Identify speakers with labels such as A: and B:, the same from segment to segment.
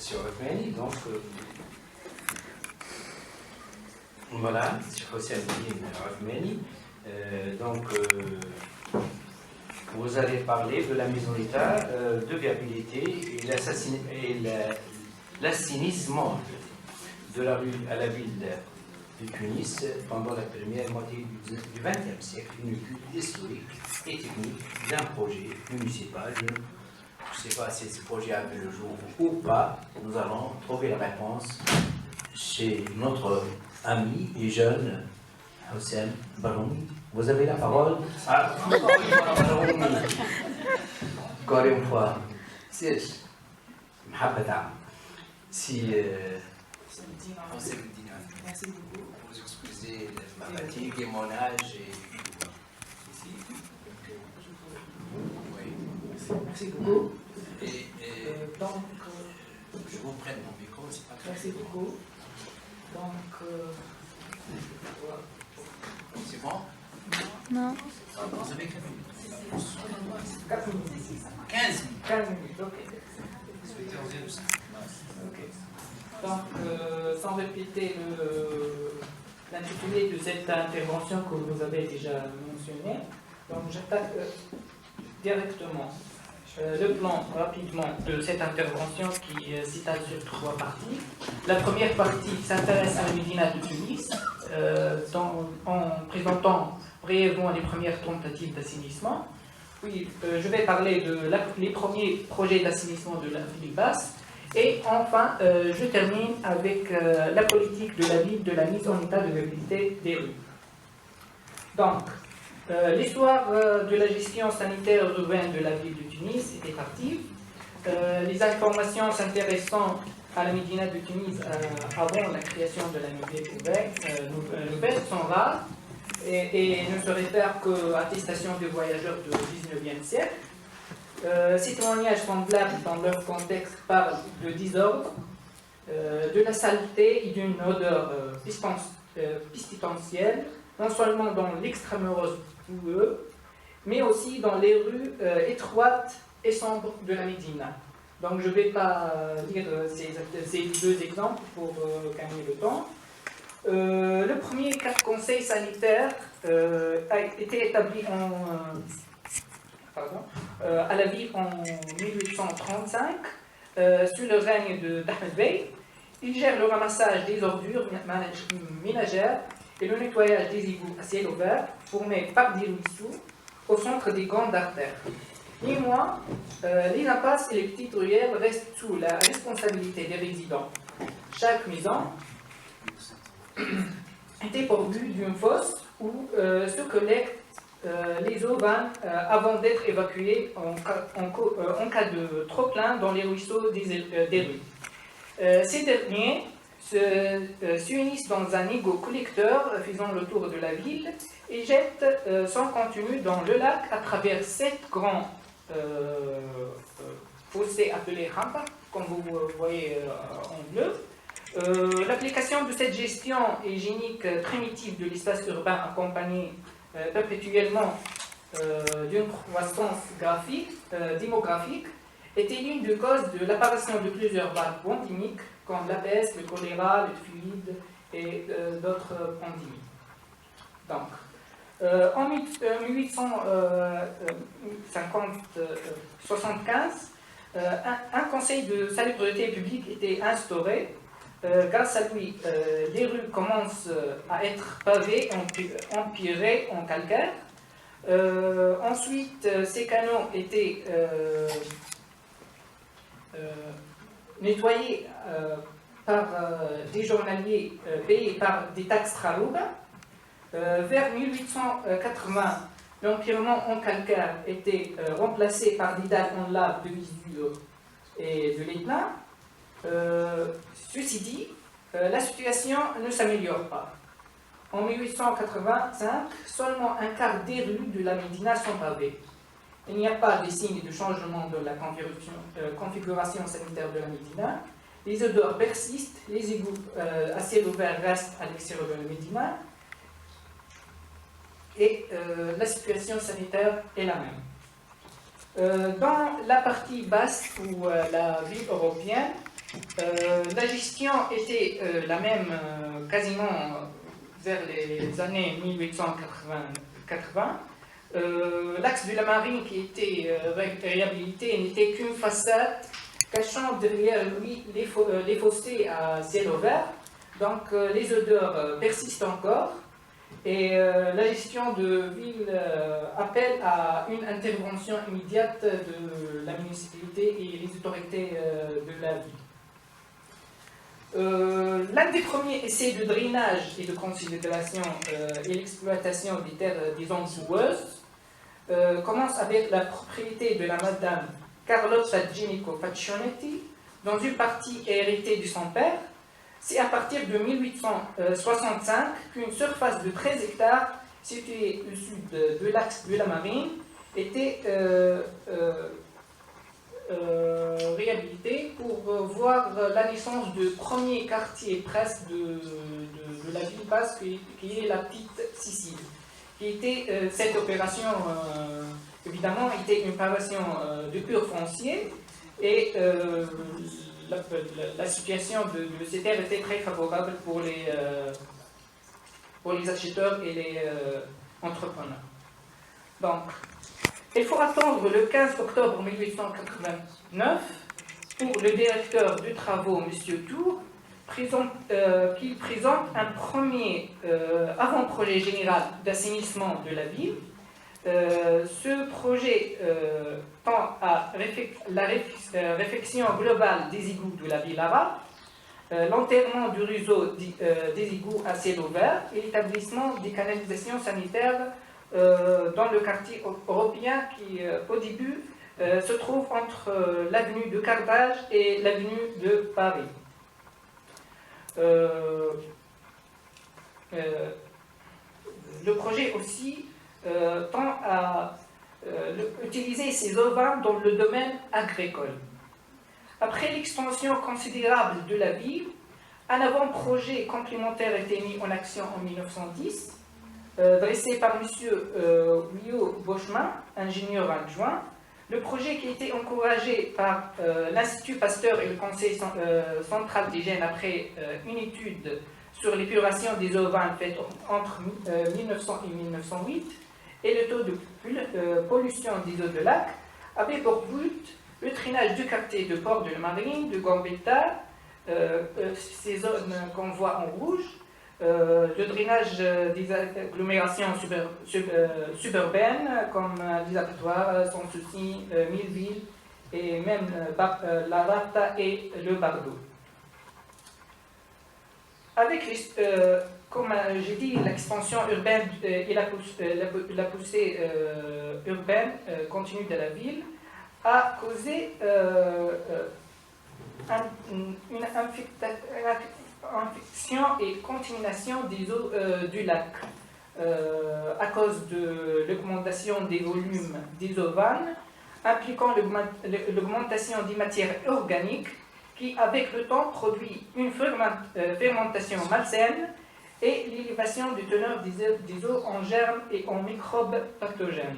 A: Monsieur Othmani, donc voilà, c'est Hossein Othmani. Donc vous allez parler de la mise en état de viabilité et l'assainissement de la rue à la ville de Tunis pendant la première moitié du XXe siècle, une étude historique et technique d'un projet municipal. Je ne sais pas si ce projet a vu le jour ou pas. Nous allons trouver la réponse chez notre ami et jeune Hossein Baroumi. Vous avez la parole. Ah, Baroumi. Encore une fois. Si,
B: Merci beaucoup.
A: Vous excusez ma fatigue et mon âge.
B: Oui. Merci beaucoup. Donc,
A: je vous prête mon micro, c'est pas très.
B: Merci beaucoup. Donc,
A: c'est bon?
C: Non.
A: Vous avez 4 minutes.
B: 4 minutes.
A: 15 minutes.
B: 15 minutes, ok. Ok. Donc, sans répéter l'intitulé de cette intervention que vous avez déjà mentionnée, donc j'attaque directement le plan rapidement de cette intervention qui s'étale sur 3 parties. La première partie s'intéresse à la Médina de Tunis, en présentant brièvement les premières tentatives d'assainissement. Puis je vais parler les premiers projets d'assainissement de la ville basse. Et enfin, je termine avec la politique de la ville de la mise en état de viabilité des rues. Donc, l'histoire de la gestion sanitaire urbaine de la ville de Tunis est active. Les informations s'intéressant à la Médina de Tunis avant la création de la nouvelle sont rares et ne se réfèrent qu'à l'attestation des voyageurs du XIXe siècle. Ces témoignages semblables dans leur contexte parlent de désordre, de la saleté et d'une odeur pestilentielle, non seulement dans l'extramuros boueux, mais aussi dans les rues étroites et sombres de la Médina. Donc je ne vais pas lire ces 2 exemples pour gagner le temps. Le premier conseil sanitaire a été établi à la ville en 1835, sous le règne d'Ahmed Bey. Il gère le ramassage des ordures ménagères et le nettoyage des égouts à ciel ouvert formés par des ruisseaux au centre des grandes artères. Néanmoins, les impasses et les petites ruelles restent sous la responsabilité des résidents. Chaque maison était pourvue d'une fosse où se collectent les eaux avant d'être évacuées en cas de trop-plein dans les ruisseaux des rues. Ces derniers s'unissent dans un égout collecteur faisant le tour de la ville et jettent son contenu dans le lac à travers 7 grands fossés appelés rampas, comme vous voyez en bleu. L'application de cette gestion hygiénique primitive de l'espace urbain accompagnée perpétuellement d'une croissance démographique était l'une des causes de l'apparition de plusieurs vagues pandémiques comme la peste, le choléra, le typhoïde et d'autres pandémies. Donc, en 1875, un conseil de salubrité publique était instauré. Grâce à lui, les rues commencent à être pavées, empierrées en calcaire. Ensuite, ces canaux étaient nettoyés par des journaliers payés par des taxes tralouba. Vers 1880, l'empierrement en calcaire était remplacé par des dalles en lave de Vésubie et de l'Etna. Ceci dit, la situation ne s'améliore pas. En 1885, seulement un quart des rues de la Médina sont pavées. Il n'y a pas de signes de changement de la configuration sanitaire de la Médina. Les odeurs persistent, les égouts à ciel ouvert restent à l'extérieur de la Médina et la situation sanitaire est la même. Dans la partie basse ou la ville européenne, la gestion était la même quasiment vers les années 1880. L'axe de la marine qui était réhabilité n'était qu'une façade cachant derrière lui les fossés à ciel ouvert. Donc les odeurs persistent encore et la gestion de ville appelle à une intervention immédiate de la municipalité et les autorités de la ville. L'un des premiers essais de drainage et de considération et l'exploitation des terres des zones boueuses commence avec la propriété de la madame Carlotta Ginico Faccionetti dans une partie héritée de son père. C'est à partir de 1865 qu'une surface de 13 hectares située au sud de l'axe de la marine était réhabilitée pour voir la naissance du premier quartier presque de la ville basque qui est la Petite Sicile. Cette opération, évidemment, était une opération de pur foncier et la situation de ces terres était très favorable pour les acheteurs et les entrepreneurs. Donc, il faut attendre le 15 octobre 1889 pour le directeur de travaux, M. Tour, qui présente un premier avant-projet général d'assainissement de la ville. Ce projet tend à la réfection globale des égouts de la ville arabe, l'enterrement du réseau des égouts à ciel ouvert et l'établissement des canalisations sanitaires dans le quartier européen qui, au début, se trouve entre l'avenue de Carthage et l'avenue de Paris. Le projet aussi tend à utiliser ces ovins dans le domaine agricole. Après l'extension considérable de la ville, un avant-projet complémentaire a été mis en action en 1910, dressé par M. Leo Boschman, ingénieur adjoint. Le projet qui a été encouragé par l'Institut Pasteur et le Conseil central d'hygiène après une étude sur l'épuration des ovins faite entre 1900 et 1908 et le taux de pollution des eaux de lac, avait pour but le drainage du quartier de Port de la Marine, de Gambetta, ces zones qu'on voit en rouge, le drainage des agglomérations suburbaines comme les abattoirs, Sanssouci, Milleville et même la Rata et le Bardo. Avec, comme j'ai dit, l'expansion urbaine et la poussée urbaine continue de la ville a causé une infection et contamination des eaux du lac à cause de l'augmentation des volumes des eaux vannes, impliquant l'augmentation des matières organiques qui, avec le temps, produit une fermentation malsaine et l'élévation du teneur des eaux en germes et en microbes pathogènes.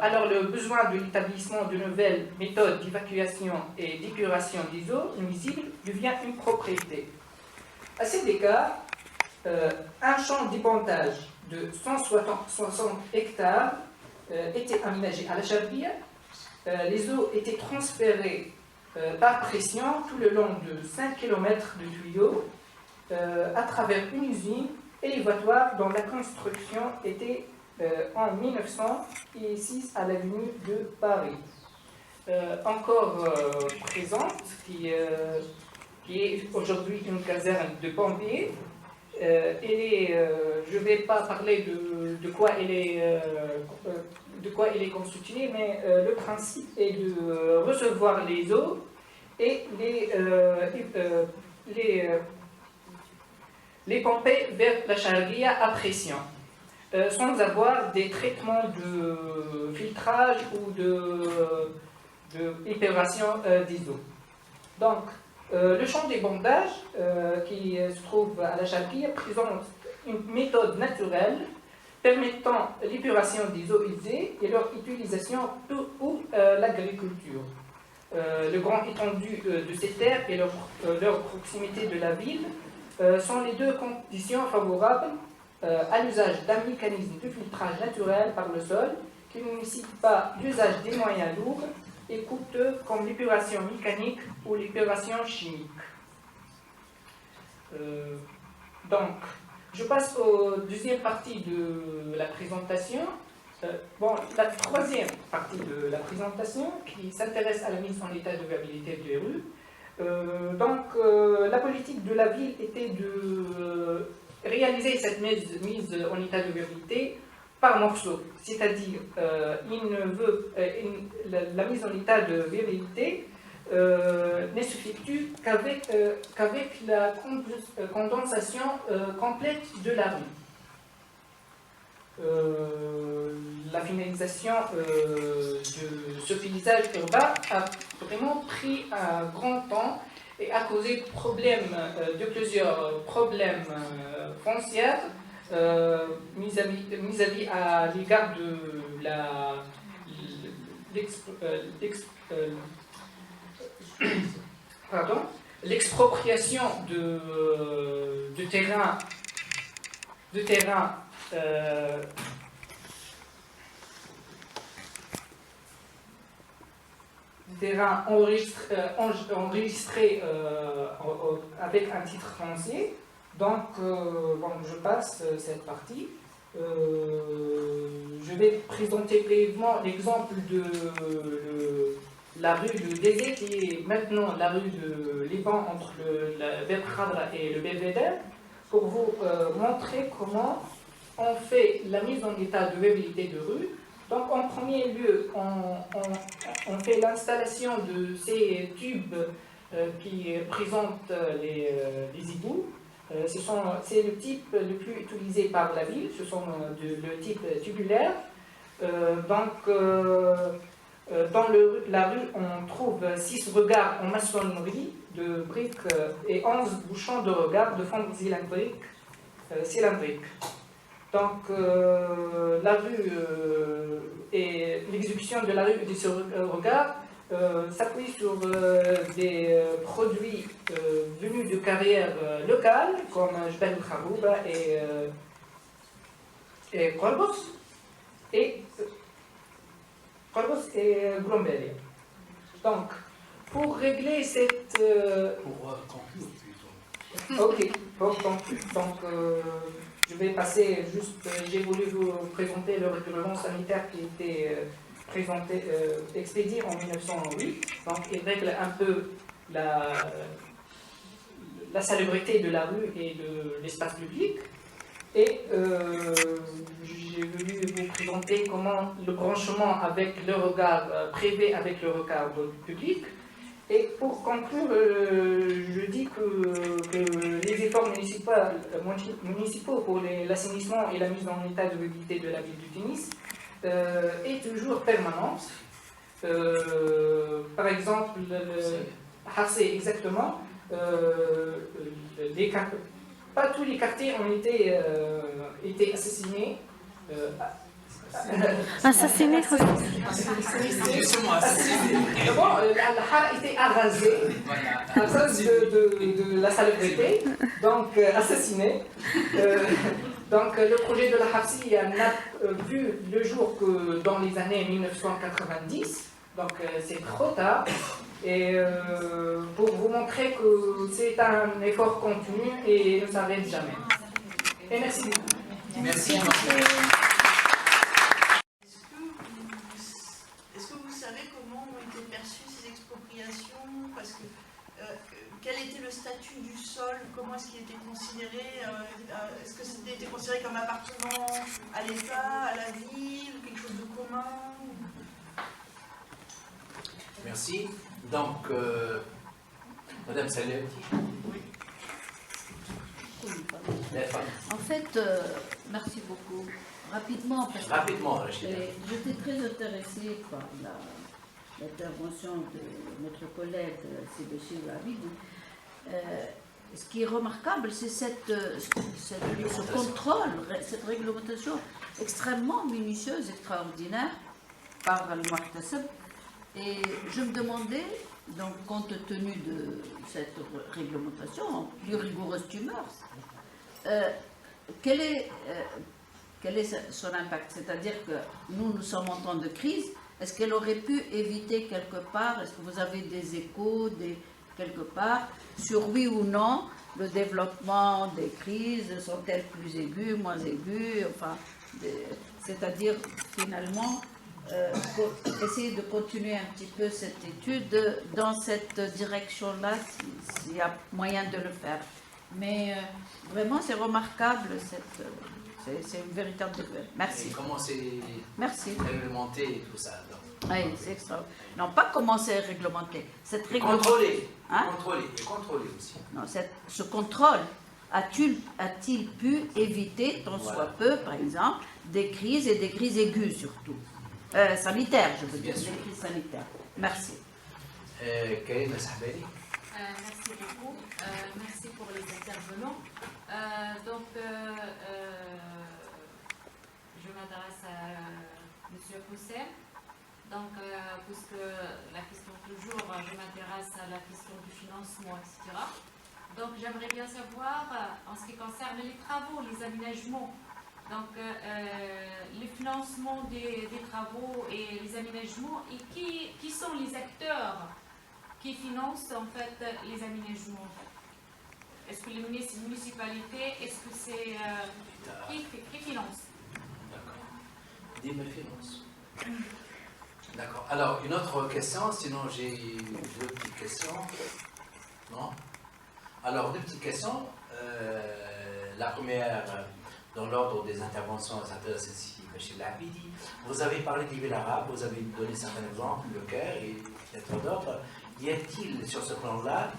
B: Alors, le besoin de l'établissement de nouvelles méthodes d'évacuation et d'épuration des eaux nuisibles devient une propriété. À cet égard, un champ d'épandage de 160 hectares était aménagé à la Charbia. Les eaux étaient transférées par pression tout le long de 5 km de tuyaux à travers une usine élévatoire dont la construction était en 1906 à l'avenue de Paris. Encore présente, qui est aujourd'hui une caserne de pompiers. Je ne vais pas parler de quoi elle est constituée, mais le principe est de recevoir les eaux et les pomper vers la Charbia à pression, sans avoir des traitements de filtrage ou d'épuration des eaux. Donc, le champ d'épandage qui se trouve à la Charbia présente une méthode naturelle permettant l'épuration des eaux usées et leur utilisation pour l'agriculture. Le grand étendue de ces terres et leur proximité de la ville sont les deux conditions favorables à l'usage d'un mécanisme de filtrage naturel par le sol qui ne nécessite pas l'usage des moyens lourds et coûteux comme l'épuration mécanique ou l'épuration chimique. Donc, je passe aux deuxième partie de la présentation. La troisième partie de la présentation qui s'intéresse à la mise en état de viabilité des rues. La politique de la ville était de réaliser cette mise en état de viabilité par morceaux, c'est-à-dire la mise en état de viabilité ne s'effectue qu'avec la condensation complète de la rue. La finalisation de ce paysage urbain a vraiment pris un grand temps et a causé de plusieurs problèmes fonciers mis-à-vis à l'égard de l'expropriation de terrains enregistrés avec un titre foncier. Donc, je passe cette partie. Je vais présenter brièvement l'exemple de la rue de Désé, qui est maintenant la rue de Liban entre le Belkhadra et le Belvédère, pour vous montrer comment on fait la mise en état de viabilité de rue. Donc, en premier lieu, on fait l'installation de ces tubes qui présentent les égouts. C'est le type le plus utilisé par la ville, ce sont le type tubulaire. Dans la rue, on trouve 6 regards en maçonnerie de briques et 11 bouchons de regard de fonds cylindriques. Donc, la rue et l'exécution de la rue et de ce regard s'appuie sur des produits venus de carrières locales comme Jbel Kharouba et Korbos et Grombelia. Donc, pour régler cette...
C: Pour conclure plutôt.
B: Ok, pour conclure. Donc, je vais passer juste... J'ai voulu vous présenter le règlement sanitaire qui était expédié en 1908. Donc, il règle un peu la salubrité de la rue et de l'espace public. Et j'ai voulu vous présenter comment le branchement avec le regard privé avec le regard public. Et pour conclure, je dis que les efforts municipaux pour l'assainissement et la mise en état de viabilité de la ville de Tunis est toujours permanente. Par exemple, Harsé exactement, pas tous les quartiers ont été assassinés.
D: Assassiné.
B: Bon, Al-Har était arasé à cause de la salubrité, donc assassiné. Donc le projet de la Harsi n'a vu le jour que dans les années 1990, donc c'est trop tard. Et pour vous montrer que c'est un effort continu et ne s'arrête jamais. Et merci beaucoup.
C: Merci.
E: Est-ce que vous savez comment ont été perçues ces expropriations? Parce que quel était le statut du sol? Comment est-ce qu'il était considéré? Est-ce que c'était été considéré comme appartenant à l'État, à la ville, quelque chose de commun?
A: Merci. Donc, Madame Saleh.
E: Oui.
F: En fait, merci beaucoup. Rapidement, parce que
A: Rachida.
F: j'étais très intéressée par l'intervention de notre collègue Sébéché Lavide. ce qui est remarquable, c'est ce contrôle, cette réglementation extrêmement minutieuse, extraordinaire par le Muhtaseb. Et je me demandais, donc, compte tenu de cette réglementation plus rigoureuse du mœurs, quel est son impact? C'est-à-dire que nous sommes en temps de crise. Est-ce qu'elle aurait pu éviter quelque part? Est-ce que vous avez des échos quelque part sur oui ou non le développement des crises? Sont-elles plus aiguës, moins aiguës? Enfin, c'est-à-dire finalement essayer de continuer un petit peu cette étude dans cette direction-là, s'il y a moyen de le faire. Mais vraiment, c'est remarquable, c'est une véritable découverte. Merci.
A: Et comment c'est
F: Merci.
A: réglementé et tout ça.
F: Oui, c'est extra. Non, pas comment c'est réglementé. Cette
A: Contrôler.
F: Hein?
A: Et contrôler aussi.
F: Non, ce contrôle a-t-il pu éviter, tant soit peu, par exemple, des crises et des crises aiguës surtout? Sanitaires, je veux dire, des crises sanitaires. Merci.
A: Karima Sahbani.
D: Merci beaucoup. Merci pour les intervenants. Je m'adresse à M. Houssem. Donc, puisque la question toujours, je m'intéresse à la question du financement, etc. Donc, j'aimerais bien savoir, en ce qui concerne les travaux, les aménagements, donc les financements des travaux et les aménagements, et qui sont les acteurs qui financent en fait les aménagements? Est-ce que les municipalités, est-ce que c'est qui finance?
A: D'accord. Dis-moi finance. D'accord. Alors, une autre question, sinon j'ai deux petites questions. Non? Alors, deux petites questions. La première, dans l'ordre des interventions, s'intéresse ici chez l'Abidi. Vous avez parlé des villes arabes, vous avez donné certains exemples, le Caire et lettres d'ordre. Y a-t-il sur ce plan-là,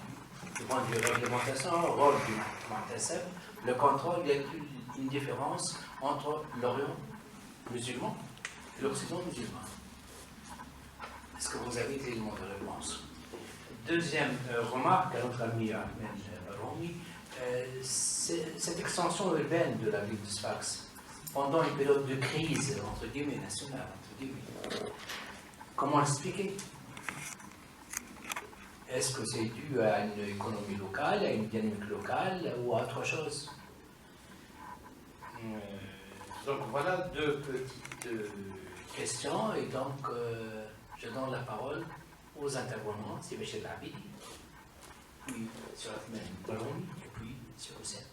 A: du point de vue réglementation, rôle du Muhtaseb, le contrôle, y a-t-il une différence entre l'Orient musulman et l'Occident musulman? Est-ce que vous avez des éléments de réponse? Deuxième remarque à notre ami Ahmed Roumi, cette extension urbaine de la ville de Sfax, pendant une période de crise, entre guillemets, nationale, entre guillemets, comment l'expliquer? Est-ce que c'est dû à une économie locale, à une dynamique locale ou à autre chose? Donc voilà deux petites questions et donc je donne la parole aux intervenants, c'est M. Labidi, puis sur Ahmed Barouni et puis sur Hussein.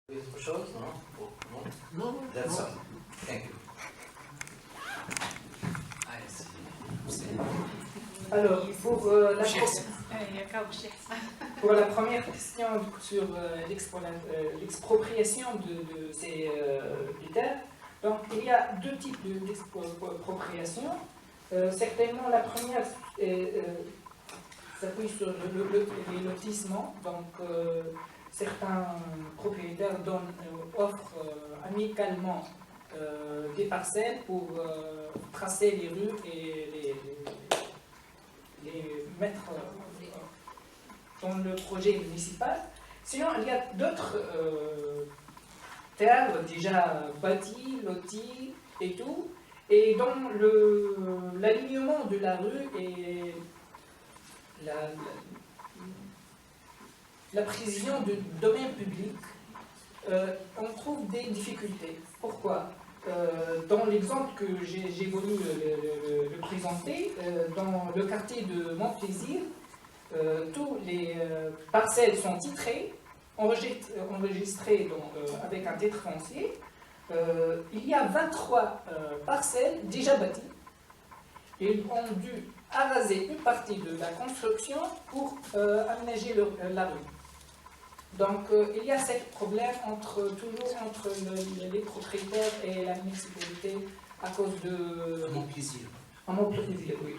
A: Autre chose, non? Non. Non. That's all. Thank you.
B: Alors, pour la première question sur l'expropriation de ces terres, donc il y a deux types d'expropriation. Certainement, la première s'appuie sur les lotissements. Donc, certains propriétaires offrent amicalement des parcelles pour tracer les rues et les mettre dans le projet municipal. Sinon, il y a d'autres terres déjà bâties, loties et tout, et dans l'alignement de la rue et la précision du domaine public, on trouve des difficultés. Pourquoi? Dans l'exemple que j'ai voulu le présenter, dans le quartier de Montplaisir, tous les parcelles sont titrées, enregistrées avec un titre foncier. Il y a 23 parcelles déjà bâties. Ils ont dû araser une partie de la construction pour aménager la rue. Donc, il y a ce problème toujours entre les propriétaires et la municipalité à cause de...
A: Mon plaisir.
B: Mon plaisir, oui.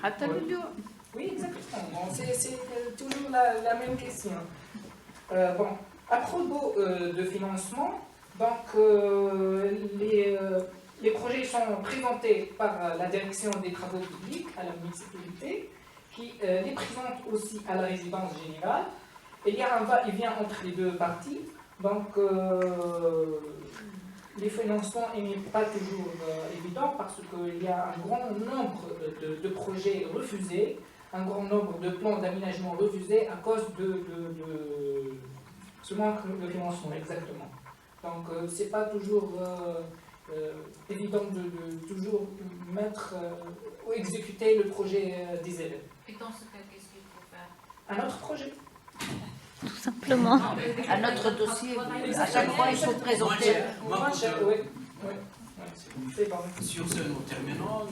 B: Oui, exactement. C'est toujours la même question. Bon, à propos de financement, donc, les projets sont présentés par la direction des travaux publics à la municipalité qui les présente aussi à la résidence générale. Et il y a un va-et-vient entre les deux parties. Donc, les financements n'est pas toujours évident parce qu'il y a un grand nombre de projets refusés, un grand nombre de plans d'aménagement refusés à cause de ce manque de financement, exactement. Donc, c'est pas toujours évident de toujours mettre ou exécuter le projet des élèves.
D: Et dans ce cas, qu'est-ce qu'il faut faire?
B: Un autre projet.
G: Tout simplement.
F: À notre dossier, à chaque fois, il faut présenter.
A: Moi,
B: Oui, c'est bon.
A: sur ce, nous terminons.